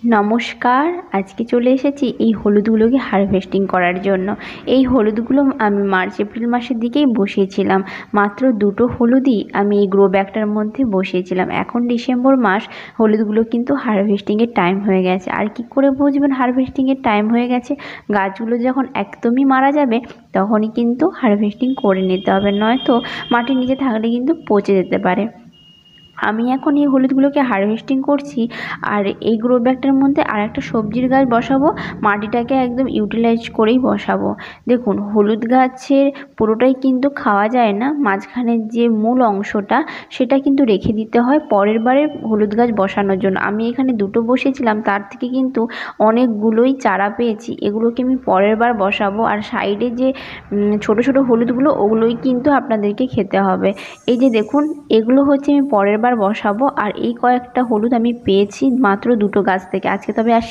নমস্কার। আজকে চলে এসেছি এই হলুদগুলোকে হারভেস্টিং করার জন্য। এই হলুদগুলো আমি মার্চ এপ্রিল মাসের দিকেই বসিয়েছিলাম। মাত্র দুটো হলুদই আমি এই গ্রো ব্যাগটার মধ্যে বসিয়েছিলাম। এখন ডিসেম্বর মাস, হলুদগুলো কিন্তু হারভেস্টিংয়ের টাইম হয়ে গেছে। আর কি করে বুঝবেন হারভেস্টিংয়ের টাইম হয়ে গেছে? গাছগুলো যখন একদমই মারা যাবে তখনই কিন্তু হারভেস্টিং করে নিতে হবে, নয়তো মাটির নিচে থাকলে কিন্তু পচে যেতে পারে। আমি এখন এই হলুদগুলোকে হারভেস্টিং করছি। আর এই গ্রো ব্যাগটার মধ্যে আর একটা সবজির গাছ বসাবো, মাটিটাকে একদম ইউটিলাইজ করেই বসাবো। দেখুন, হলুদ গাছের পুরোটাই কিন্তু খাওয়া যায় না, মাঝখানের যে মূল অংশটা সেটা কিন্তু রেখে দিতে হয় পরের বারে হলুদ গাছ বসানোর জন্য। আমি এখানে দুটো বসিয়েছিলাম, তার থেকে কিন্তু অনেকগুলোই চারা পেয়েছি। এগুলোকে আমি পরের বার বসাবো। আর সাইডে যে ছোট ছোট হলুদগুলো, ওগুলোই কিন্তু আপনাদেরকে খেতে হবে। এই যে দেখুন, এগুলো হচ্ছে আমি পরের বার বসাবো। আর এই কয়েকটা হলুদ আমি পেয়েছি মাত্র দুটো গাছ থেকে। আজকে তবে আসি।